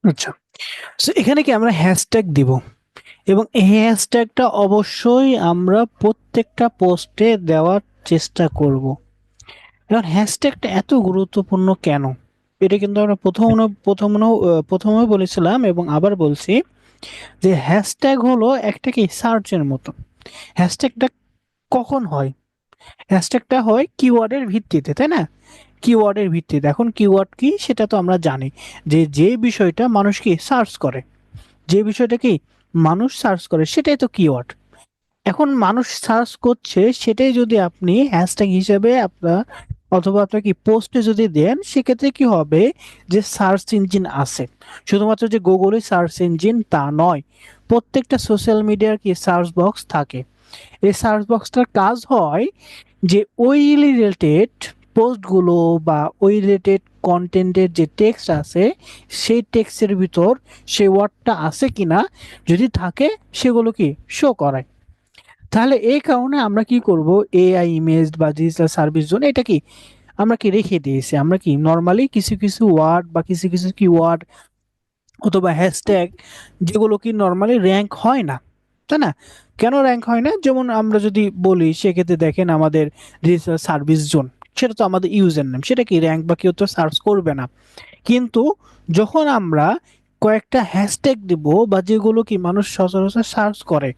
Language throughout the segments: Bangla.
আচ্ছা। সো এখানে কি আমরা হ্যাশট্যাগ দিব এবং এই হ্যাশট্যাগটা অবশ্যই আমরা প্রত্যেকটা পোস্টে দেওয়ার চেষ্টা করব। এখন হ্যাশট্যাগটা এত গুরুত্বপূর্ণ কেন? এটা কিন্তু আমরা প্রথমে বলেছিলাম এবং আবার বলছি যে হ্যাশট্যাগ হলো একটা কি সার্চের মতো। হ্যাশট্যাগটা কখন হয়? হ্যাশট্যাগটা হয় কিওয়ার্ডের ভিত্তিতে, তাই না? কিওয়ার্ডের ভিত্তিতে। এখন কিওয়ার্ড কি সেটা তো আমরা জানি যে বিষয়টা মানুষ কি সার্চ করে, যে বিষয়টা কি মানুষ সার্চ করে সেটাই তো কিওয়ার্ড। এখন মানুষ সার্চ করছে সেটাই যদি আপনি হ্যাশট্যাগ হিসেবে আপনার অথবা আপনার কি পোস্টে যদি দেন সেক্ষেত্রে কি হবে যে সার্চ ইঞ্জিন আছে, শুধুমাত্র যে গুগলে সার্চ ইঞ্জিন তা নয়, প্রত্যেকটা সোশ্যাল মিডিয়ার কি সার্চ বক্স থাকে। এই সার্চ বক্সটার কাজ হয় যে ওই রিলেটেড পোস্টগুলো বা ওই রিলেটেড কন্টেন্টের যে টেক্সট আছে সেই টেক্সটের ভিতর সেই ওয়ার্ডটা আছে কিনা, যদি থাকে সেগুলো কি শো করায়। তাহলে এই কারণে আমরা কি করব, এআই ইমেজ বা ডিজিটাল সার্ভিস জোন এটা কি আমরা কি রেখে দিয়েছি, আমরা কি নর্মালি কিছু কিছু ওয়ার্ড বা কিছু কিছু কিওয়ার্ড অথবা হ্যাশট্যাগ যেগুলো কি নর্মালি র্যাঙ্ক হয় না, তাই না? কেন র্যাঙ্ক হয় না? যেমন আমরা যদি বলি সেক্ষেত্রে দেখেন আমাদের ডিজিটাল সার্ভিস জোন, সেটা তো আমাদের ইউজার নেম, সেটা কি র্যাঙ্ক বা কেউ তো সার্চ করবে না। কিন্তু যখন আমরা কয়েকটা হ্যাশট্যাগ দিব বা যেগুলো কি মানুষ সচরাচর সার্চ করে,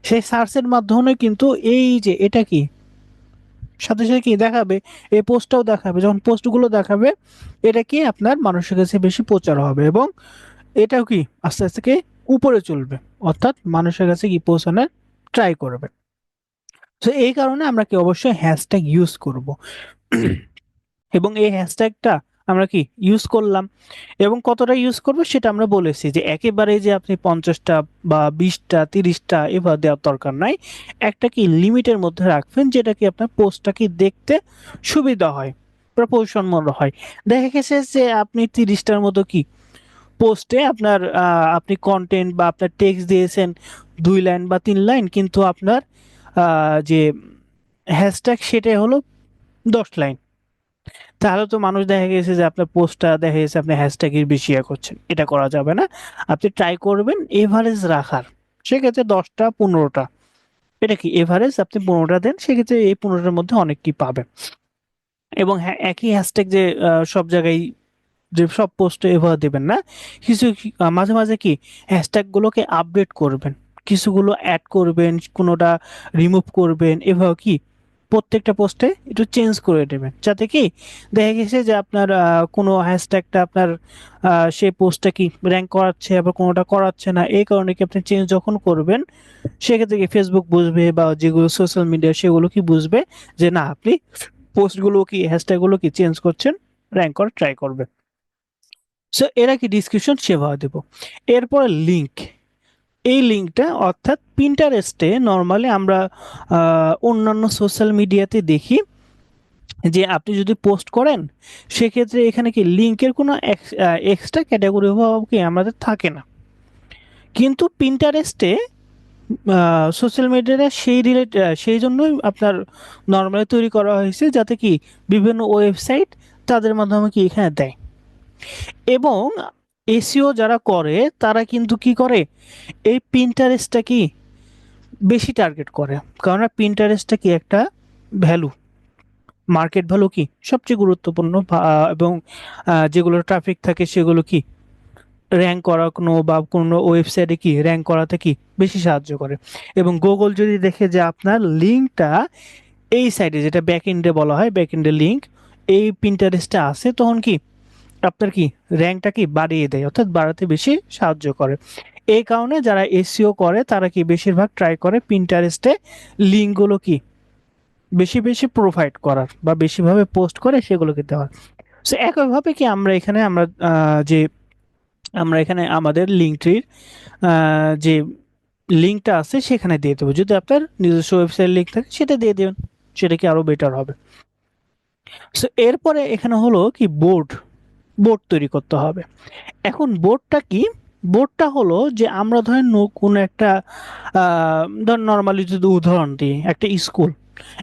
সেই সার্চের মাধ্যমে কিন্তু এই যে এটা কি সাথে সাথে কি দেখাবে, এই পোস্টটাও দেখাবে, যখন পোস্টগুলো দেখাবে এটা কি আপনার মানুষের কাছে বেশি প্রচার হবে এবং এটাও কি আস্তে আস্তে কি উপরে চলবে, অর্থাৎ মানুষের কাছে কি পৌঁছানোর ট্রাই করবে। তো এই কারণে আমরা কি অবশ্যই হ্যাশট্যাগ ইউজ করব এবং এই হ্যাশট্যাগটা আমরা কি ইউজ করলাম এবং কতটা ইউজ করব সেটা আমরা বলেছি যে একেবারে যে আপনি 50টা বা 20টা 30টা এভাবে দেওয়ার দরকার নাই। একটা কি লিমিটের মধ্যে রাখবেন যেটা কি আপনার পোস্টটা কি দেখতে সুবিধা হয়, প্রপোর্শনমূলক হয়। দেখা গেছে যে আপনি 30টার মতো কি পোস্টে আপনার আপনি কন্টেন্ট বা আপনার টেক্সট দিয়েছেন 2 লাইন বা 3 লাইন, কিন্তু আপনার যে হ্যাশট্যাগ সেটাই হলো 10 লাইন। তাহলে তো মানুষ দেখা গেছে যে আপনার পোস্টটা দেখা গেছে আপনি হ্যাশট্যাগের বেশি করছেন, এটা করা যাবে না। আপনি ট্রাই করবেন এভারেজ রাখার, সেক্ষেত্রে 10টা 15টা, এটা কি এভারেজ আপনি 15টা দেন, সেক্ষেত্রে এই 15টার মধ্যে অনেক কি পাবেন। এবং হ্যাঁ, একই হ্যাশট্যাগ যে সব জায়গায় যে সব পোস্টে এভাবে দেবেন না, কিছু মাঝে মাঝে কি হ্যাশট্যাগ গুলোকে আপডেট করবেন, কিছুগুলো অ্যাড করবেন, কোনোটা রিমুভ করবেন, এভাবে কি প্রত্যেকটা পোস্টে একটু চেঞ্জ করে দেবেন, যাতে কি দেখা গেছে যে আপনার কোনো হ্যাশট্যাগটা আপনার সেই পোস্টটা কি র্যাঙ্ক করাচ্ছে আবার কোনোটা করাচ্ছে না, এই কারণে কি আপনি চেঞ্জ যখন করবেন সেক্ষেত্রে কি ফেসবুক বুঝবে বা যেগুলো সোশ্যাল মিডিয়া সেগুলো কি বুঝবে যে না আপনি পোস্টগুলো কি হ্যাশট্যাগ গুলো কি চেঞ্জ করছেন, র্যাঙ্ক করার ট্রাই করবে। সো এরা কি ডিসক্রিপশন সেভাবে দেব। এরপর লিংক, এই লিঙ্কটা অর্থাৎ পিন্টারেস্টে নর্মালি আমরা অন্যান্য সোশ্যাল মিডিয়াতে দেখি যে আপনি যদি পোস্ট করেন সেক্ষেত্রে এখানে কি লিঙ্কের কোনো এক্সট্রা ক্যাটাগরি কি আমাদের থাকে না, কিন্তু পিন্টারেস্টে সোশ্যাল মিডিয়াটা সেই জন্যই আপনার নর্মালি তৈরি করা হয়েছে যাতে কি বিভিন্ন ওয়েবসাইট তাদের মাধ্যমে কি এখানে দেয়। এবং এসইও যারা করে তারা কিন্তু কি করে, এই পিন্টারেস্টটা কি বেশি টার্গেট করে, কারণ পিন্টারেস্টটা কি একটা ভ্যালু, মার্কেট ভ্যালু কি সবচেয়ে গুরুত্বপূর্ণ এবং যেগুলো ট্রাফিক থাকে সেগুলো কি র্যাঙ্ক করানো বা কোনো ওয়েবসাইটে কি র্যাঙ্ক করাতে কি বেশি সাহায্য করে। এবং গুগল যদি দেখে যে আপনার লিঙ্কটা এই সাইডে যেটা ব্যাক এন্ডে বলা হয় ব্যাক এন্ডে লিঙ্ক এই পিন্টারেস্টে আছে, তখন কি আপনার কি র্যাঙ্কটা কি বাড়িয়ে দেয়, অর্থাৎ বাড়াতে বেশি সাহায্য করে। এই কারণে যারা এসইও করে তারা কি বেশিরভাগ ট্রাই করে পিন্টারেস্টে লিঙ্কগুলো কি বেশি বেশি প্রোভাইড করার বা বেশিভাবে পোস্ট করে সেগুলোকে দেওয়ার। সো একইভাবে কি যে আমরা এখানে আমাদের লিঙ্কটির যে লিঙ্কটা আছে সেখানে দিয়ে দেবো, যদি আপনার নিজস্ব ওয়েবসাইট লিঙ্ক থাকে সেটা দিয়ে দেবেন, সেটা কি আরো বেটার হবে। সো এরপরে এখানে হলো কি বোর্ড, বোর্ড তৈরি করতে হবে। এখন বোর্ডটা কি, বোর্ডটা হলো যে আমরা ধরেন কোনো একটা ধর নর্মালি যদি উদাহরণ দিই, একটা স্কুল,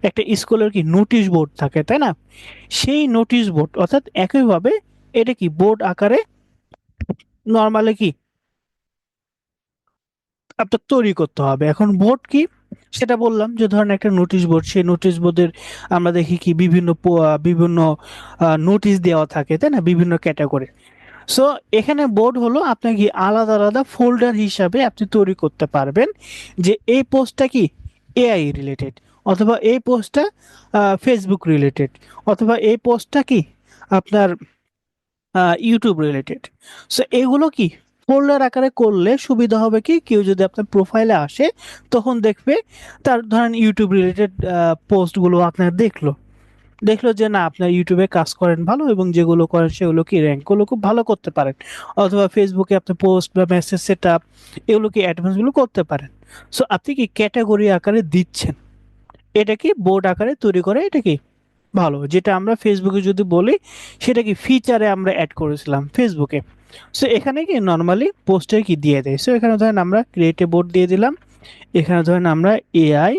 একটা স্কুলের কি নোটিশ বোর্ড থাকে, তাই না? সেই নোটিশ বোর্ড অর্থাৎ একইভাবে এটা কি বোর্ড আকারে নর্মালি কি আপনার তৈরি করতে হবে। এখন বোর্ড কি সেটা বললাম, যে ধরেন একটা নোটিশ বোর্ড, সেই নোটিশ বোর্ডের আমরা দেখি কি বিভিন্ন নোটিশ দেওয়া থাকে, তাই না, বিভিন্ন ক্যাটাগরি। সো এখানে বোর্ড হলো আপনার কি আলাদা আলাদা ফোল্ডার হিসাবে আপনি তৈরি করতে পারবেন, যে এই পোস্টটা কি এআই রিলেটেড, অথবা এই পোস্টটা ফেসবুক রিলেটেড, অথবা এই পোস্টটা কি আপনার ইউটিউব রিলেটেড। সো এগুলো কি ফোল্ডার আকারে করলে সুবিধা হবে কি, কেউ যদি আপনার প্রোফাইলে আসে তখন দেখবে তার ধরেন ইউটিউব রিলেটেড পোস্টগুলো আপনার দেখলো, দেখলো যে না আপনার ইউটিউবে কাজ করেন ভালো, এবং যেগুলো করেন সেগুলো কি র্যাঙ্কগুলো খুব ভালো করতে পারেন, অথবা ফেসবুকে আপনি পোস্ট বা মেসেজ সেট আপ এগুলো কি অ্যাডভান্সগুলো করতে পারেন। সো আপনি কি ক্যাটাগরি আকারে দিচ্ছেন, এটা কি বোর্ড আকারে তৈরি করে, এটা কি ভালো, যেটা আমরা ফেসবুকে যদি বলি সেটা কি ফিচারে আমরা অ্যাড করেছিলাম ফেসবুকে। সো এখানে কি নর্মালি পোস্টে কি দিয়ে দেয়, সো এখানে ধরেন আমরা ক্রিয়েট এ বোর্ড দিয়ে দিলাম, এখানে ধরেন আমরা এআই,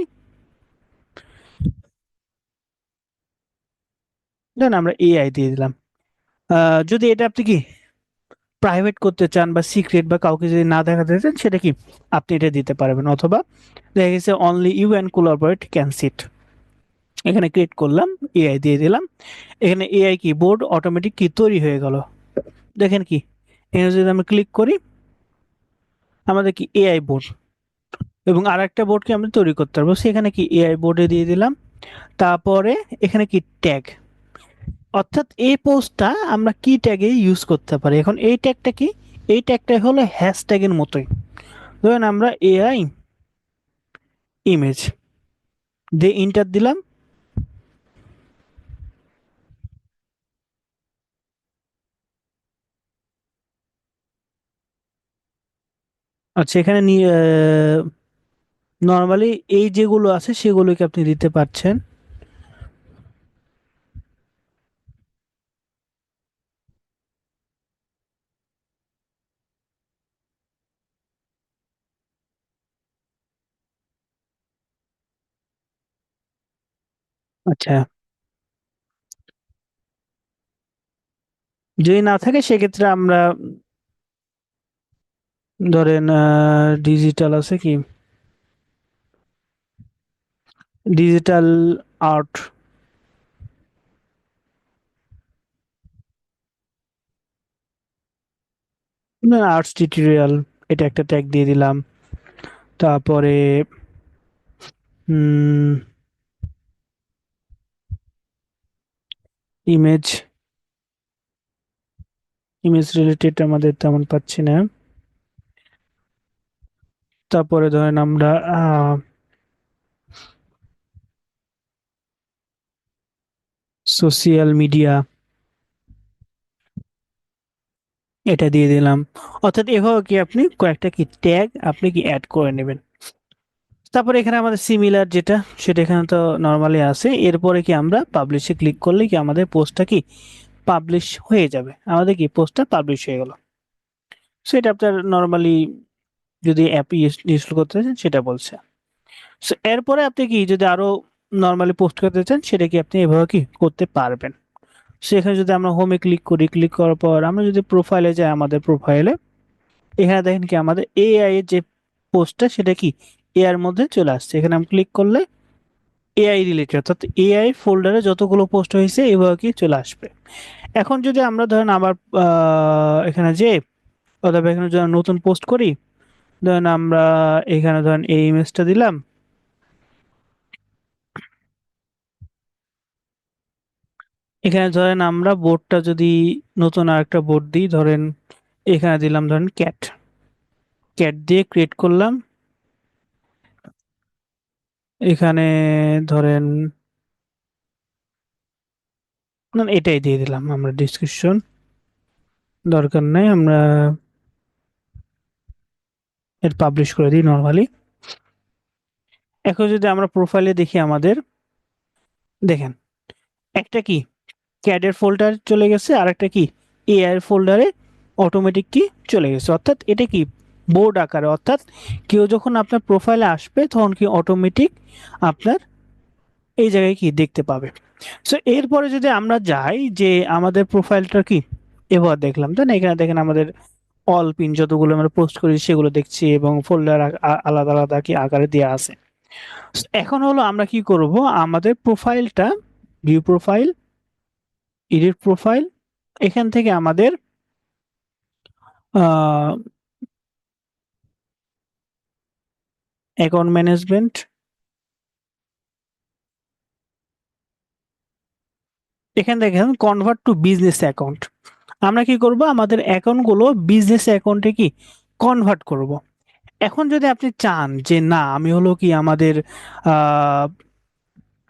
ধরেন আমরা এআই দিয়ে দিলাম। যদি এটা আপনি কি প্রাইভেট করতে চান বা সিক্রেট বা কাউকে যদি না দেখাতে চান, সেটা কি আপনি এটা দিতে পারবেন, অথবা দেখা গেছে only you and collaborate can sit, এখানে ক্রিয়েট করলাম, এআই দিয়ে দিলাম। এখানে এআই কি বোর্ড অটোমেটিক কি তৈরি হয়ে গেল, দেখেন কি এখানে যদি আমি ক্লিক করি আমাদের কি এআই বোর্ড, এবং আর একটা বোর্ডকে আমরা তৈরি করতে পারবো, সেখানে কি এআই বোর্ডে দিয়ে দিলাম। তারপরে এখানে কি ট্যাগ, অর্থাৎ এই পোস্টটা আমরা কি ট্যাগে ইউজ করতে পারি। এখন এই ট্যাগটা কি, এই ট্যাগটা হলো হ্যাশট্যাগের মতোই। ধরুন আমরা এআই ইমেজ দিয়ে ইন্টার দিলাম। আচ্ছা এখানে নর্মালি এই যেগুলো আছে সেগুলোকে আপনি দিতে পারছেন। আচ্ছা যদি না থাকে সেক্ষেত্রে আমরা ধরেন ডিজিটাল আছে কি, ডিজিটাল আর্ট, আর্টস টিউটোরিয়াল, এটা একটা ট্যাগ দিয়ে দিলাম। তারপরে ইমেজ, ইমেজ রিলেটেড আমাদের তেমন পাচ্ছি না। তারপরে ধরেন আমরা সোশিয়াল মিডিয়া, এটা দিয়ে দিলাম। অর্থাৎ এভাবে কি আপনি কয়েকটা কি ট্যাগ আপনি কি অ্যাড করে নেবেন। তারপরে এখানে আমাদের সিমিলার যেটা, সেটা এখানে তো নর্মালি আছে। এরপরে কি আমরা পাবলিশে ক্লিক করলে কি আমাদের পোস্টটা কি পাবলিশ হয়ে যাবে, আমাদের কি পোস্টটা পাবলিশ হয়ে গেল। সেটা আপনার নর্মালি যদি অ্যাপ ইনস্টল করতে চান সেটা বলছে। সো এরপরে আপনি কি যদি আরো নর্মালি পোস্ট করতে চান, সেটা কি আপনি এভাবে কি করতে পারবেন। সেখানে যদি আমরা হোমে ক্লিক করি, ক্লিক করার পর আমরা যদি প্রোফাইলে যাই, আমাদের প্রোফাইলে এখানে দেখেন কি আমাদের এআই এর যে পোস্টটা সেটা কি এআই এর মধ্যে চলে আসছে। এখানে আমি ক্লিক করলে এআই রিলেটেড, অর্থাৎ এআই ফোল্ডারে যতগুলো পোস্ট হয়েছে এভাবে কি চলে আসবে। এখন যদি আমরা ধরেন আবার এখানে যে, অথবা এখানে যদি নতুন পোস্ট করি, ধরেন আমরা এখানে ধরেন এই ইমেজটা দিলাম। এখানে ধরেন আমরা বোর্ডটা যদি নতুন আরেকটা বোর্ড দিই, ধরেন এখানে দিলাম ধরেন ক্যাট, ক্যাট দিয়ে ক্রিয়েট করলাম। এখানে ধরেন না এটাই দিয়ে দিলাম আমরা ডিসক্রিপশন, দরকার নাই, আমরা এর পাবলিশ করে দিই নর্মালি। এখন যদি আমরা প্রোফাইলে দেখি আমাদের, দেখেন একটা কি ক্যাডের ফোল্ডার চলে গেছে, আর একটা কি এআই এর ফোল্ডারে অটোমেটিক কি চলে গেছে। অর্থাৎ এটা কি বোর্ড আকারে, অর্থাৎ কেউ যখন আপনার প্রোফাইলে আসবে তখন কি অটোমেটিক আপনার এই জায়গায় কি দেখতে পাবে। সো এরপরে যদি আমরা যাই যে আমাদের প্রোফাইলটা কি এবার দেখলাম, তাই না, এখানে দেখেন আমাদের অল পিন যতগুলো আমরা পোস্ট করি সেগুলো দেখছি এবং ফোল্ডার আলাদা আলাদা কি আকারে দেওয়া আছে। এখন হলো আমরা কি করব, আমাদের প্রোফাইলটা, ভিউ প্রোফাইল, এডিট প্রোফাইল, এখান থেকে আমাদের অ্যাকাউন্ট ম্যানেজমেন্ট, এখান থেকে কনভার্ট টু বিজনেস অ্যাকাউন্ট, আমরা কি করব আমাদের অ্যাকাউন্টগুলো বিজনেস অ্যাকাউন্টে কি কনভার্ট করব। এখন যদি আপনি চান যে না আমি হলো কি আমাদের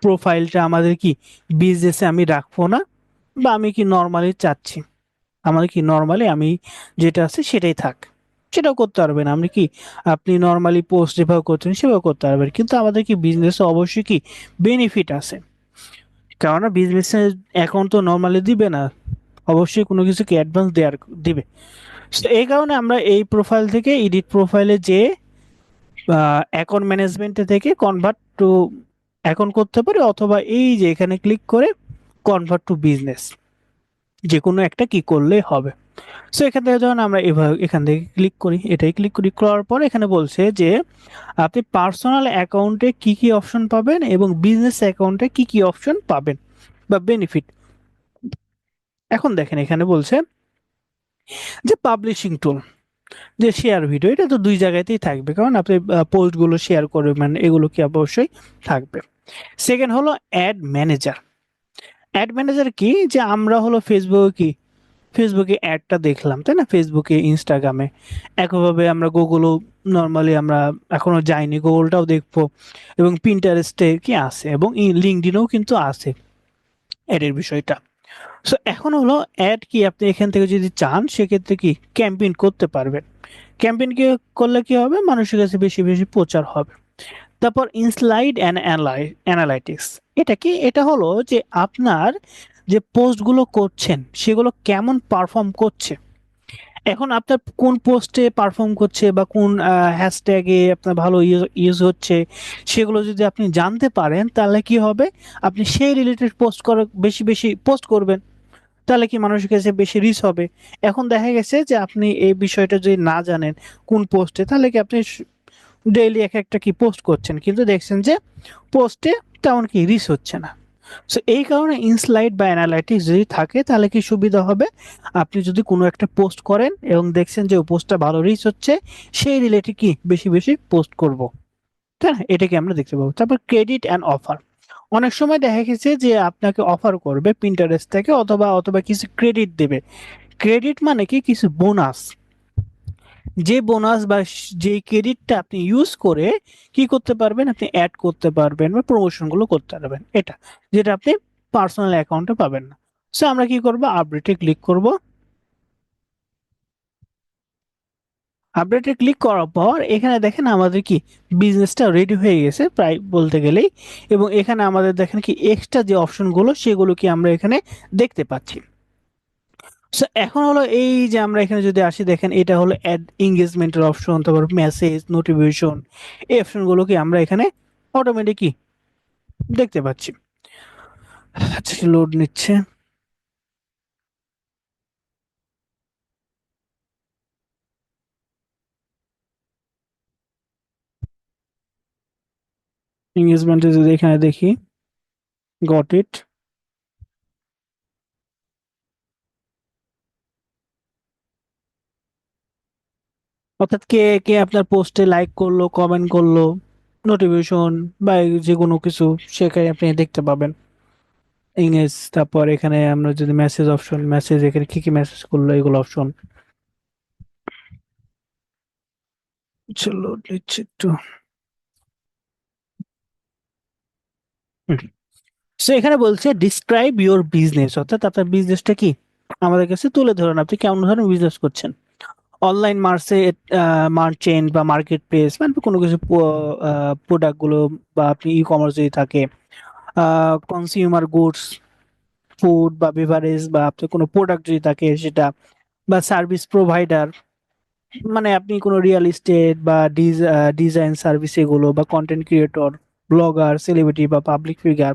প্রোফাইলটা আমাদের কি বিজনেসে আমি রাখবো না, বা আমি কি নর্মালি চাচ্ছি আমার কি নর্মালি আমি যেটা আছে সেটাই থাক, সেটাও করতে পারবেন। আপনি কি আপনি নর্মালি পোস্ট যেভাবে করছেন সেভাবে করতে পারবেন, কিন্তু আমাদের কি বিজনেসে অবশ্যই কি বেনিফিট আছে, কেননা বিজনেসের অ্যাকাউন্ট তো নর্মালি দিবে না, অবশ্যই কোনো কিছুকে অ্যাডভান্স দেওয়ার দিবে। তো এই কারণে আমরা এই প্রোফাইল থেকে এডিট প্রোফাইলে যে অ্যাকাউন্ট ম্যানেজমেন্টে থেকে কনভার্ট টু অ্যাকাউন্ট করতে পারি, অথবা এই যে এখানে ক্লিক করে কনভার্ট টু বিজনেস, যে কোনো একটা কি করলেই হবে। সো এখান থেকে যখন আমরা এভাবে এখান থেকে ক্লিক করি, এটাই ক্লিক করি, করার পর এখানে বলছে যে আপনি পার্সোনাল অ্যাকাউন্টে কি কি অপশন পাবেন এবং বিজনেস অ্যাকাউন্টে কি কি অপশন পাবেন বা বেনিফিট। এখন দেখেন এখানে বলছে যে পাবলিশিং টুল, যে শেয়ার ভিডিও, এটা তো দুই জায়গাতেই থাকবে, কারণ আপনি পোস্টগুলো শেয়ার করবেন, এগুলো কি অবশ্যই থাকবে। সেকেন্ড হলো অ্যাড ম্যানেজার। অ্যাড ম্যানেজার কি, যে আমরা হলো ফেসবুকে কি ফেসবুকে অ্যাডটা দেখলাম তাই না, ফেসবুকে ইনস্টাগ্রামে, একইভাবে আমরা গুগলও নর্মালি আমরা এখনো যাইনি, গুগলটাও দেখবো, এবং পিন্টারেস্টে কি আছে, এবং লিঙ্কডইনেও কিন্তু আছে অ্যাডের বিষয়টা। সো এখন হলো অ্যাড কি আপনি এখান থেকে যদি চান সেক্ষেত্রে কি ক্যাম্পেইন করতে পারবেন। ক্যাম্পেইন কি করলে কি হবে, মানুষের কাছে বেশি বেশি প্রচার হবে। তারপর ইনস্লাইড অ্যান্ড অ্যানালাইটিক্স, এটা কি, এটা হলো যে আপনার যে পোস্টগুলো করছেন সেগুলো কেমন পারফর্ম করছে, এখন আপনার কোন পোস্টে পারফর্ম করছে বা কোন হ্যাশট্যাগে আপনার ভালো ইউজ হচ্ছে, সেগুলো যদি আপনি জানতে পারেন তাহলে কি হবে, আপনি সেই রিলেটেড পোস্ট করা বেশি বেশি পোস্ট করবেন, তাহলে কি মানুষের কাছে বেশি রিচ হবে। এখন দেখা গেছে যে আপনি এই বিষয়টা যদি না জানেন কোন পোস্টে, তাহলে কি আপনি ডেইলি এক একটা কি পোস্ট করছেন, কিন্তু দেখছেন যে পোস্টে তেমন কি রিচ হচ্ছে না। সো এই কারণে ইনস্লাইড বা অ্যানালাইটিক্স যদি থাকে তাহলে কি সুবিধা হবে, আপনি যদি কোনো একটা পোস্ট করেন এবং দেখছেন যে ওই পোস্টটা ভালো রিচ হচ্ছে, সেই রিলেটেড কি বেশি বেশি পোস্ট করব, তাই না, এটাকে আমরা দেখতে পাবো। তারপর ক্রেডিট অ্যান্ড অফার, অনেক সময় দেখা গেছে যে আপনাকে অফার করবে পিন্টারেস্ট থেকে, অথবা অথবা কিছু ক্রেডিট দেবে। ক্রেডিট মানে কি কিছু বোনাস, যে বোনাস বা যে ক্রেডিটটা আপনি ইউজ করে কি করতে পারবেন, আপনি অ্যাড করতে পারবেন বা প্রমোশন গুলো করতে পারবেন, এটা যেটা আপনি পার্সোনাল অ্যাকাউন্টে পাবেন না। সো আমরা কি করব, আপডেটে ক্লিক করব। আপডেটে ক্লিক করার পর এখানে দেখেন আমাদের কি বিজনেসটা রেডি হয়ে গেছে প্রায় বলতে গেলেই, এবং এখানে আমাদের দেখেন কি এক্সট্রা যে অপশনগুলো সেগুলো কি আমরা এখানে দেখতে পাচ্ছি। সো এখন হলো এই যে আমরা এখানে যদি আসি, দেখেন এটা হলো অ্যাড এঙ্গেজমেন্টের অপশন, তারপর মেসেজ নোটিফিকেশন, এই অপশনগুলো কি আমরা এখানে অটোমেটিকই দেখতে পাচ্ছি। আচ্ছা, লোড নিচ্ছে। এঙ্গেজমেন্টে যদি এখানে দেখি, গট ইট। অর্থাৎ কে কে আপনার পোস্টে লাইক করলো, কমেন্ট করলো, নোটিফিকেশন বা যে কোনো কিছু সেখানে আপনি দেখতে পাবেন। ইংলিশ, তারপর এখানে আমরা যদি মেসেজ অপশন, মেসেজ এখানে কি কি মেসেজ করলো এগুলো অপশন। চলো নিচ্ছে একটু। সো এখানে বলছে ডিসক্রাইব ইওর বিজনেস, অর্থাৎ আপনার বিজনেসটা কি আমাদের কাছে তুলে ধরুন, আপনি কেমন ধরনের বিজনেস করছেন। অনলাইন মার্চেন্ট বা মার্কেট প্লেস, মানে কোনো কিছু প্রোডাক্ট গুলো, বা আপনি ই কমার্স যদি থাকে, কনজিউমার গুডস, ফুড বা বেভারেজ, বা আপনার কোনো প্রোডাক্ট যদি থাকে সেটা, বা সার্ভিস প্রোভাইডার, মানে আপনি কোনো রিয়েল এস্টেট বা ডিজাইন সার্ভিস এগুলো, বা কন্টেন্ট ক্রিয়েটর, ব্লগার, সেলিব্রিটি বা পাবলিক ফিগার,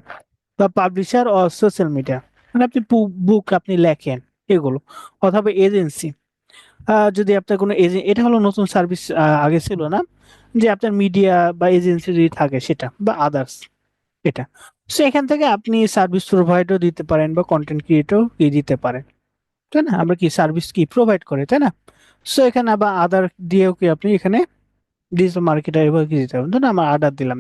বা পাবলিশার ও সোশ্যাল মিডিয়া, মানে আপনি বুক আপনি লেখেন এগুলো, অথবা এজেন্সি। যদি আপনার কোনো এজেন্ট, এটা হলো নতুন সার্ভিস, আগে ছিল না, যে আপনার মিডিয়া বা এজেন্সি যদি থাকে সেটা বা আদার্স, এটা। সো এখান থেকে আপনি সার্ভিস প্রোভাইডার দিতে পারেন বা কন্টেন্ট ক্রিয়েটর কি দিতে পারেন, তাই না? আমরা কি সার্ভিস কি প্রোভাইড করে, তাই না? সো এখানে আবার আদার দিয়েও কি আপনি এখানে ডিজিটাল মার্কেটার এভাবে কি দিতে পারেন, ধরুন আমরা আদার দিলাম।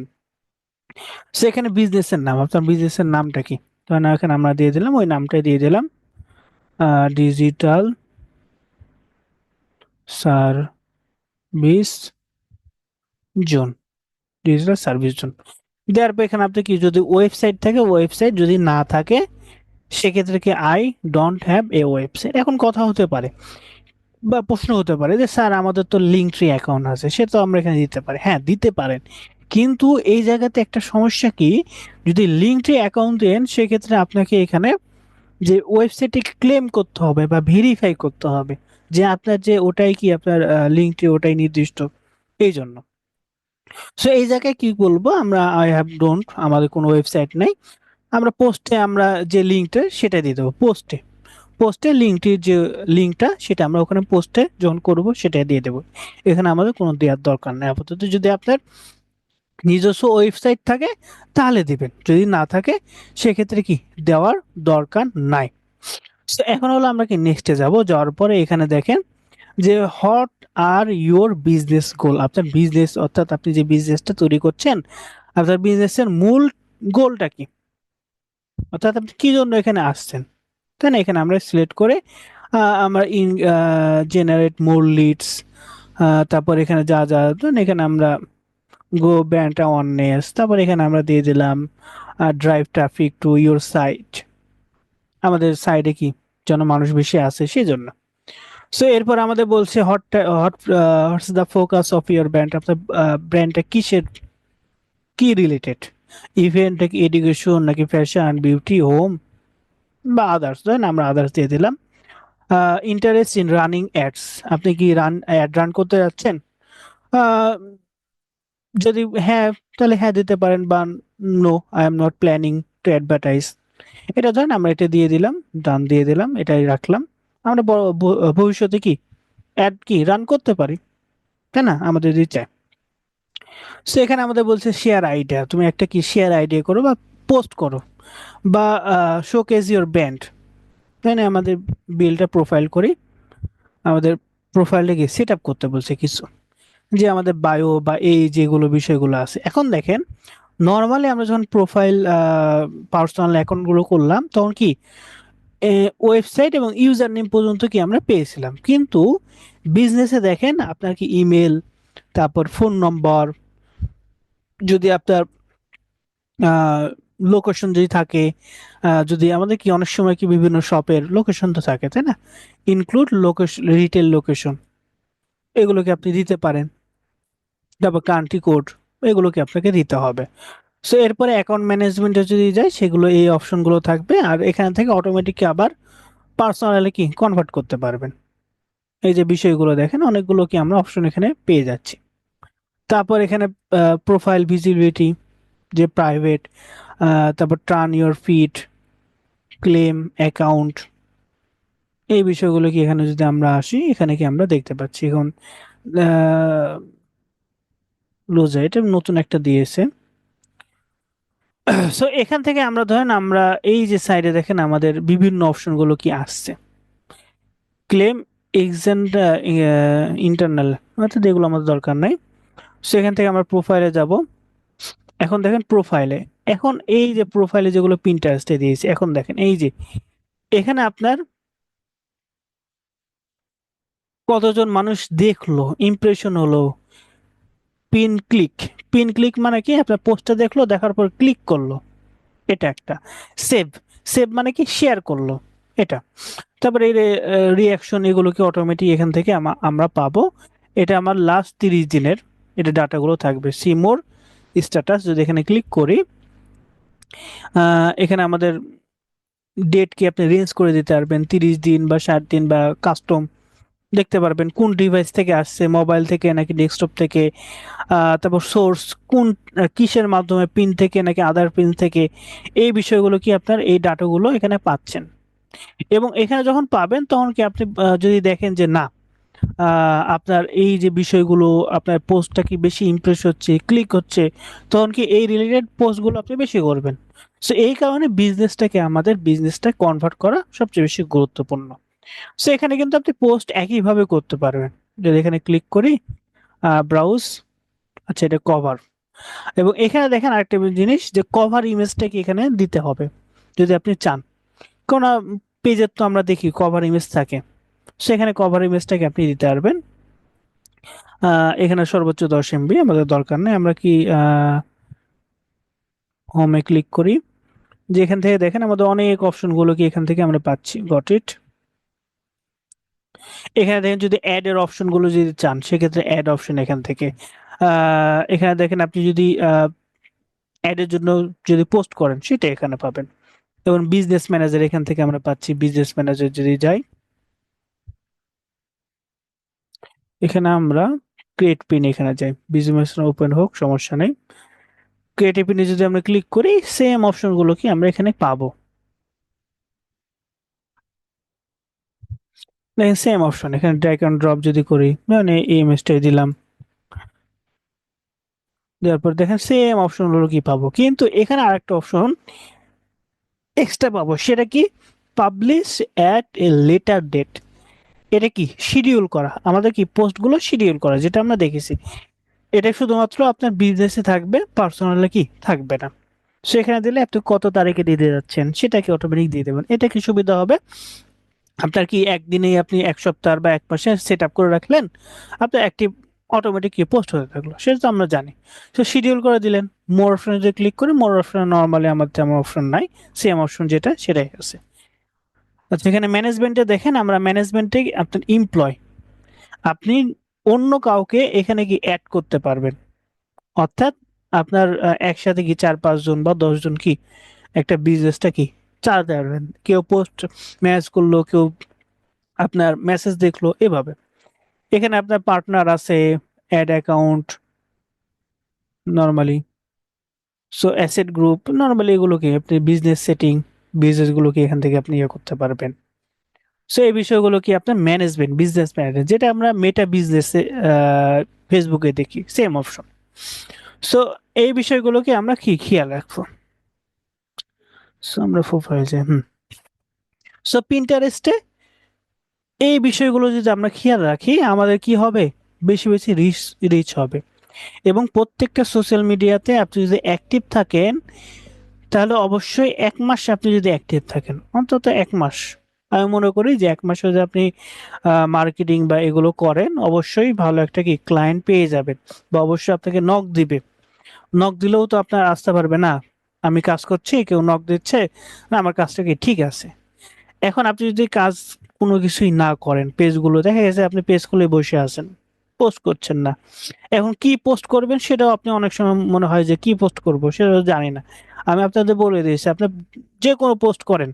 সো এখানে বিজনেসের নাম, আপনার বিজনেসের নামটা কি, ধরেন এখানে আমরা দিয়ে দিলাম, ওই নামটাই দিয়ে দিলাম, digital service zone, digital service zone দেওয়ার পর এখানে আপনি কি, যদি ওয়েবসাইট থাকে ওয়েবসাইট, যদি না থাকে সেক্ষেত্রে কি I don't have a website. এখন কথা হতে পারে বা প্রশ্ন হতে পারে যে স্যার আমাদের তো লিঙ্কট্রি অ্যাকাউন্ট আছে, সে তো আমরা এখানে দিতে পারি, হ্যাঁ দিতে পারেন, কিন্তু এই জায়গাতে একটা সমস্যা কি, যদি লিঙ্কট্রি অ্যাকাউন্ট দেন সেক্ষেত্রে আপনাকে এখানে যে ওয়েবসাইটে ক্লেম করতে হবে বা ভেরিফাই করতে হবে যে আপনার যে ওটাই কি আপনার লিঙ্কট্রি, ওটাই নির্দিষ্ট, এই জন্য। সো এই জায়গায় কি বলবো আমরা, আই হ্যাভ ডোন্ট, আমাদের কোনো ওয়েবসাইট নেই, আমরা পোস্টে আমরা যে লিঙ্কটা সেটা দিয়ে দেবো, পোস্টে, পোস্টে লিঙ্কটির যে লিঙ্কটা সেটা আমরা ওখানে পোস্টে যখন করব সেটা দিয়ে দেবো, এখানে আমাদের কোনো দেওয়ার দরকার নেই আপাতত। যদি আপনার নিজস্ব ওয়েবসাইট থাকে তাহলে দিবেন, যদি না থাকে সেক্ষেত্রে কি দেওয়ার দরকার নাই। তো এখন হলো আমরা কি নেক্সটে যাব, যাওয়ার পরে এখানে দেখেন যে হোয়াট আর ইওর বিজনেস গোল, আপনার বিজনেস অর্থাৎ আপনি যে বিজনেসটা তৈরি করছেন, আপনার বিজনেসের মূল গোলটা কি, অর্থাৎ আপনি কি জন্য এখানে আসছেন, তাই না? এখানে আমরা সিলেক্ট করে আমরা জেনারেট মোর লিডস, তারপর এখানে যা যা ধরুন এখানে আমরা গো ব্র্যান্ড অ্যাওয়ারনেস, তারপর এখানে আমরা দিয়ে দিলাম drive traffic to your site, আমাদের সাইডে কি যেন মানুষ বেশি আসে সেই জন্য। সো এরপর আমাদের বলছে hot hot what's the focus of your brand, আপনার ব্র্যান্ডটা কিসের, কি রিলেটেড, ইভেন্ট নাকি এডুকেশন নাকি ফ্যাশন বিউটি হোম বা আদার্স, ধরেন আমরা আদার্স দিয়ে দিলাম। ইন্টারেস্ট ইন রানিং অ্যাডস, আপনি কি অ্যাড রান করতে যাচ্ছেন, আহ, যদি হ্যাঁ তাহলে হ্যাঁ দিতে পারেন, বা no I am not planning to advertise, এটা ধরেন আমরা এটা দিয়ে দিলাম, ডান দিয়ে দিলাম, এটাই রাখলাম। আমরা ভবিষ্যতে কি অ্যাড কি রান করতে পারি, তাই না, আমাদের যদি চাই। সো এখানে আমাদের বলছে শেয়ার আইডিয়া, তুমি একটা কি শেয়ার আইডিয়া করো বা পোস্ট করো, বা শোকেজ ইওর ব্র্যান্ড, তাই না, আমাদের বিলটা প্রোফাইল করি, আমাদের প্রোফাইলটা কি সেট আপ করতে বলছে কিছু, যে আমাদের বায়ো বা এই যেগুলো বিষয়গুলো আছে। এখন দেখেন নর্মালি আমরা যখন প্রোফাইল পার্সোনাল অ্যাকাউন্টগুলো করলাম তখন কি ওয়েবসাইট এবং ইউজার নেম পর্যন্ত কি আমরা পেয়েছিলাম, কিন্তু বিজনেসে দেখেন আপনার কি ইমেল, তারপর ফোন নম্বর, যদি আপনার লোকেশন যদি থাকে, যদি আমাদের কি অনেক সময় কি বিভিন্ন শপের লোকেশন তো থাকে, তাই না, ইনক্লুড লোকেশন, রিটেল লোকেশন, এগুলোকে আপনি দিতে পারেন, তারপর কান্ট্রি কোড, এগুলোকে আপনাকে দিতে হবে। সো এরপরে অ্যাকাউন্ট ম্যানেজমেন্টে যদি যাই সেগুলো এই অপশনগুলো থাকবে, আর এখান থেকে অটোমেটিক আবার পার্সোনালি কি কনভার্ট করতে পারবেন। এই যে বিষয়গুলো দেখেন অনেকগুলো কি আমরা অপশন এখানে পেয়ে যাচ্ছি। তারপর এখানে প্রোফাইল ভিজিবিলিটি, যে প্রাইভেট, তারপর turn your feed, claim account, এই বিষয়গুলো কি এখানে যদি আমরা আসি এখানে কি আমরা দেখতে পাচ্ছি এখন লুজ, এটা নতুন একটা দিয়েছে। সো এখান থেকে আমরা ধরেন আমরা এই যে সাইডে দেখেন আমাদের বিভিন্ন অপশনগুলো কি আসছে, ক্লেম এক্সেন্ট ইন্টারনাল, অর্থাৎ এগুলো আমাদের দরকার নাই। সেখান থেকে আমরা প্রোফাইলে যাব, এখন দেখেন প্রোফাইলে, এখন এই যে প্রোফাইলে যেগুলো পিন্টারেস্টে দিয়েছে, এখন দেখেন এই যে এখানে আপনার কতজন মানুষ দেখলো, ইমপ্রেশন হলো, পিন ক্লিক, পিন ক্লিক মানে কি আপনার পোস্টটা দেখলো, দেখার পর ক্লিক করলো, এটা একটা। সেভ, সেভ মানে কি শেয়ার করলো, এটা। তারপরে এই রিয়াকশন, এগুলোকে অটোমেটিক এখান থেকে আমরা পাবো। এটা আমার লাস্ট 30 দিনের এটা ডাটাগুলো থাকবে। সিমোর স্ট্যাটাস যদি এখানে ক্লিক করি, এখানে আমাদের ডেট কি আপনি রেঞ্জ করে দিতে পারবেন, 30 দিন বা 60 দিন, বা কাস্টম দেখতে পারবেন কোন ডিভাইস থেকে আসছে, মোবাইল থেকে নাকি ডেস্কটপ থেকে, তারপর সোর্স কোন কিসের মাধ্যমে, পিন থেকে নাকি আদার পিন থেকে, এই বিষয়গুলো কি আপনার এই ডাটাগুলো এখানে পাচ্ছেন। এবং এখানে যখন পাবেন তখন কি আপনি যদি দেখেন যে না আপনার এই যে বিষয়গুলো, আপনার পোস্টটা কি বেশি ইমপ্রেস হচ্ছে, ক্লিক হচ্ছে, তখন কি এই রিলেটেড পোস্টগুলো আপনি বেশি করবেন। সো এই কারণে বিজনেসটা কনভার্ট করা সবচেয়ে বেশি গুরুত্বপূর্ণ। সো এখানে কিন্তু আপনি পোস্ট একইভাবে করতে পারবেন। যদি এখানে ক্লিক করি, ব্রাউজ, আচ্ছা এটা কভার। এবং এখানে দেখেন আরেকটা জিনিস, যে কভার ইমেজটা কি এখানে দিতে হবে যদি আপনি চান। কোন পেজের তো আমরা দেখি কভার ইমেজ থাকে, সেখানে কভার ইমেজটাকে আপনি দিতে পারবেন। এখানে সর্বোচ্চ 10 MB আমাদের দরকার নেই। আমরা কি হোমে ক্লিক করি, যে এখান থেকে দেখেন আমাদের অনেক অপশনগুলো কি এখান থেকে আমরা পাচ্ছি। Got it. এখানে দেখেন যদি অ্যাড এর অপশনগুলো যদি চান, সেক্ষেত্রে অ্যাড অপশন এখান থেকে। এখানে দেখেন আপনি যদি অ্যাড এর জন্য যদি পোস্ট করেন, সেটা এখানে পাবেন। এবং বিজনেস ম্যানেজার এখান থেকে আমরা পাচ্ছি। বিজনেস ম্যানেজার যদি যাই, এখানে আমরা ক্রিয়েট পিন, এখানে যাই, বিজনেস ওপেন হোক সমস্যা নেই। ক্রিয়েটিভ পিনে যদি আমরা ক্লিক করি, সেম অপশনগুলো কি আমরা এখানে পাবো। দেখেন সেম অপশন, এখানে ড্র্যাগ এন্ড ড্রপ যদি করি, মানে এই ইমেজটাই দিলাম, দেওয়ার পর দেখেন সেম অপশনগুলো কি পাবো। কিন্তু এখানে আরেকটা অপশন এক্সট্রা পাবো, সেটা কি? Publish at a later date. এটা কি শিডিউল করা, আমাদের কি পোস্টগুলো শিডিউল করা, যেটা আমরা দেখেছি। এটা শুধুমাত্র আপনার বিজনেসে থাকবে, পার্সোনালে কি থাকবে না। সেখানে দিলে আপনি কত তারিখে দিতে যাচ্ছেন, সেটাকে অটোমেটিক দিয়ে দেবেন। এটা কি সুবিধা হবে, আপনার কি একদিনেই আপনি এক সপ্তাহ বা এক মাসে সেট আপ করে রাখলেন, আপনার অ্যাক্টিভ অটোমেটিক কি পোস্ট হতে থাকলো, সেটা তো আমরা জানি। তো শিডিউল করে দিলেন। মোর অপশনে যদি ক্লিক করি, মোর অপশনে নর্মালি আমার তেমন অপশন নাই, সেম অপশন যেটা সেটাই আছে। আচ্ছা এখানে ম্যানেজমেন্টে দেখেন, আমরা ম্যানেজমেন্টে আপনার এমপ্লয়, আপনি অন্য কাউকে এখানে কি অ্যাড করতে পারবেন। অর্থাৎ আপনার একসাথে কি 4-5 জন বা 10 জন কি একটা বিজনেসটা কি চালাতে পারবেন। কেউ পোস্ট ম্যানেজ করলো, কেউ আপনার মেসেজ দেখলো, এভাবে। এখানে আপনার পার্টনার আছে, ad account normally, so asset group normally, এগুলোকে আপনি বিজনেস সেটিং, বিজনেস গুলোকে এখান থেকে আপনি ইয়ে করতে পারবেন। সো এই বিষয়গুলো কি আপনার ম্যানেজমেন্ট, বিজনেস ম্যানেজমেন্ট, যেটা আমরা মেটা বিজনেসে ফেসবুকে দেখি, সেম অপশন। সো এই বিষয়গুলোকে আমরা কি খেয়াল রাখবো। সো আমরা প্রোফাইল যাই, সো পিন্টারেস্টে এই বিষয়গুলো যদি আমরা খেয়াল রাখি, আমাদের কি হবে, বেশি বেশি রিচ রিচ হবে। এবং প্রত্যেকটা সোশ্যাল মিডিয়াতে আপনি যদি অ্যাক্টিভ থাকেন, তাহলে অবশ্যই 1 মাস আপনি যদি অ্যাক্টিভ থাকেন, অন্তত 1 মাস, আমি মনে করি যে 1 মাস যদি আপনি মার্কেটিং বা এগুলো করেন, অবশ্যই ভালো একটা কি ক্লায়েন্ট পেয়ে যাবেন, বা অবশ্যই আপনাকে নক দিবে। নক দিলেও তো আপনার আসতে পারবে না, আমি কাজ করছি, কেউ নক দিচ্ছে, না আমার কাজটা কি ঠিক আছে। এখন আপনি যদি কাজ কোনো কিছুই না করেন, পেজগুলো দেখা গেছে আপনি পেজ খুলে বসে আছেন, পোস্ট করছেন না। এখন কি পোস্ট করবেন সেটাও আপনি অনেক সময় মনে হয় যে কি পোস্ট করব সেটাও জানি না। আমি আপনাদের বলে দিয়েছি, আপনি যে কোনো পোস্ট করেন,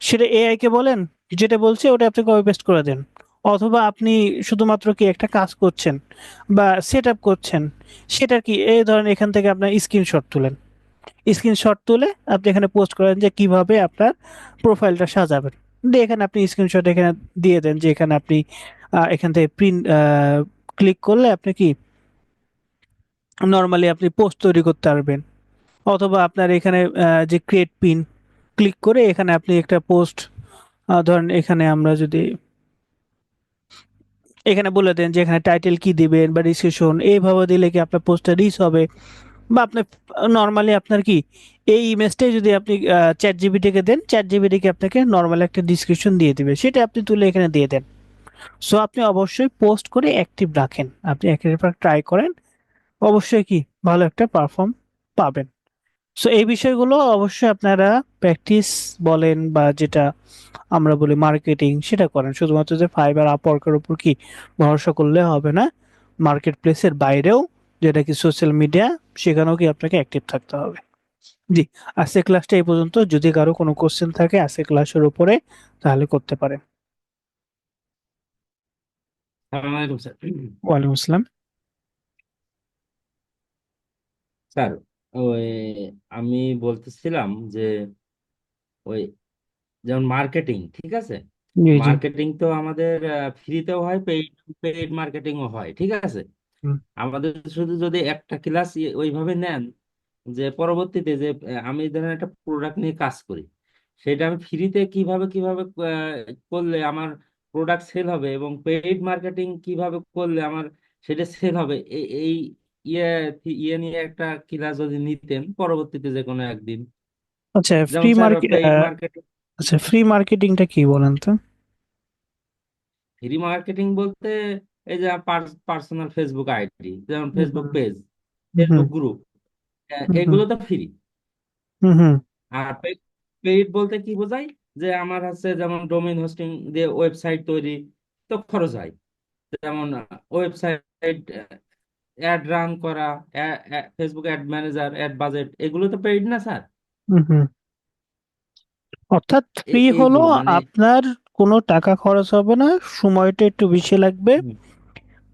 সেটা এআই কে বলেন, যেটা বলছে ওটা আপনি কপি পেস্ট করে দেন। অথবা আপনি শুধুমাত্র কি একটা কাজ করছেন বা সেট আপ করছেন, সেটা কি এই ধরেন এখান থেকে আপনার স্ক্রিনশট তুলেন, স্ক্রিনশট তুলে আপনি এখানে পোস্ট করেন যে কিভাবে আপনার প্রোফাইলটা সাজাবেন। দিয়ে এখানে আপনি স্ক্রিনশট এখানে দিয়ে দেন, যে এখানে আপনি এখান থেকে প্রিন্ট ক্লিক করলে আপনি কি নরমালি আপনি পোস্ট তৈরি করতে পারবেন। অথবা আপনার এখানে যে ক্রিয়েট পিন ক্লিক করে এখানে আপনি একটা পোস্ট, ধরেন এখানে আমরা যদি এখানে বলে দেন যে এখানে টাইটেল কি দিবেন বা ডিসক্রিপশন, এইভাবে দিলে কি আপনার পোস্টটা রিচ হবে। বা আপনার নর্মালি আপনার কি এই ইমেজটাই যদি আপনি চ্যাট জিপিটিকে দেন, চ্যাট জিপিটিকে আপনাকে নর্মাল একটা ডিসক্রিপশন দিয়ে দিবে, সেটা আপনি তুলে এখানে দিয়ে দেন। সো আপনি অবশ্যই পোস্ট করে অ্যাক্টিভ রাখেন, আপনি একের পর ট্রাই করেন, অবশ্যই কি ভালো একটা পারফর্ম পাবেন। সো এই বিষয়গুলো অবশ্যই আপনারা প্র্যাকটিস বলেন বা যেটা আমরা বলি মার্কেটিং, সেটা করেন। শুধুমাত্র যে ফাইবার আপওয়ার্কের উপর কি ভরসা করলে হবে না, মার্কেট প্লেসের বাইরেও, যেটা কি সোশ্যাল মিডিয়া, সেখানেও কি আপনাকে অ্যাক্টিভ থাকতে হবে। জি, আজকের ক্লাসটা এই পর্যন্ত। যদি কারো কোনো কোশ্চেন থাকে আজকের ক্লাসের উপরে, তাহলে করতে পারেন। সালাম আলাইকুম স্যার। ওয়ালাইকুম আসসালাম। স্যার, ওই আমি বলতেছিলাম যে ওই যেমন মার্কেটিং ঠিক আছে, জি জি। মার্কেটিং তো আমাদের ফ্রিতেও হয়, পেইড পেইড মার্কেটিংও হয়, ঠিক আছে। হুম। আমাদের শুধু যদি একটা ক্লাস ওইভাবে নেন, যে পরবর্তীতে যে আমি ধরেন একটা প্রোডাক্ট নিয়ে কাজ করি, সেটা আমি ফ্রিতে কিভাবে কিভাবে করলে আমার প্রোডাক্ট সেল হবে, এবং পেইড মার্কেটিং কিভাবে করলে আমার সেটা সেল হবে, এই ইয়ে ইয়ে নিয়ে একটা ক্লাস যদি নিতেন পরবর্তীতে যে কোনো একদিন। আচ্ছা, ফ্রি যেমন স্যার মার্কেট। পেইড মার্কেটিং, আচ্ছা, ফ্রি মার্কেটিংটা কি বলেন তো? ফ্রি মার্কেটিং বলতে এই যে পার্সোনাল ফেসবুক আইডি, যেমন হুম ফেসবুক হুম পেজ, হুম ফেসবুক গ্রুপ, হুম হুম এগুলো তো ফ্রি। হুম হুম আর পেইড বলতে কি বোঝায়, যে আমার হচ্ছে যেমন ডোমেইন হোস্টিং দিয়ে ওয়েবসাইট তৈরি, তো খরচ হয়। যেমন ওয়েবসাইট অ্যাড রান করা, Facebook ad manager, ad budget, এগুলো তো পেইড না স্যার। হুম হুম। অর্থাৎ ফ্রি হলো এইগুলো মানে আপনার কোনো টাকা খরচ হবে না, সময়টা একটু বেশি লাগবে হুম,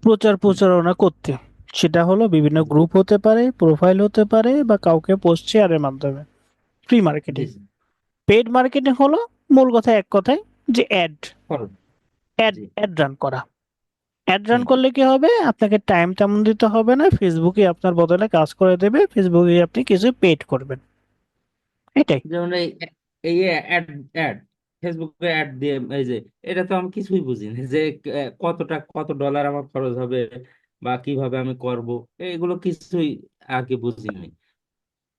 প্রচার হুম, প্রচারণা করতে। সেটা হলো বিভিন্ন জি গ্রুপ হতে পারে, প্রোফাইল হতে পারে, বা কাউকে পোস্ট শেয়ারের মাধ্যমে। ফ্রি জি মার্কেটিং। স্যার, পেড মার্কেটিং হলো মূল কথা এক কথায় যে অ্যাড খরচ, অ্যাড জি, অ্যাড রান করা। অ্যাড রান হুম। করলে কি হবে, আপনাকে টাইম তেমন দিতে হবে না, ফেসবুকে আপনার বদলে কাজ করে দেবে, ফেসবুকে আপনি কিছু পেড করবেন, এটাই। যেমন এই অ্যাড অ্যাড ফেসবুকে অ্যাড দিয়ে, এই যে এটা তো আমি কিছুই বুঝি না, যে কত ডলার আমার খরচ হবে বা কিভাবে আমি করব, এগুলো কিছুই আগে বুঝিনি।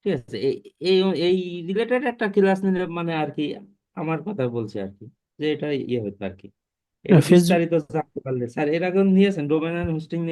ঠিক আছে, এই এই এই রিলেটেড একটা ক্লাস নিলে মানে আর কি, আমার কথা বলছি আর কি, যে এটা ইয়ে হতো আর কি, এটা ফেসবুক বিস্তারিত জানতে পারলে। স্যার এর আগে নিয়েছেন ডোমেন হোস্টিং নিয়ে?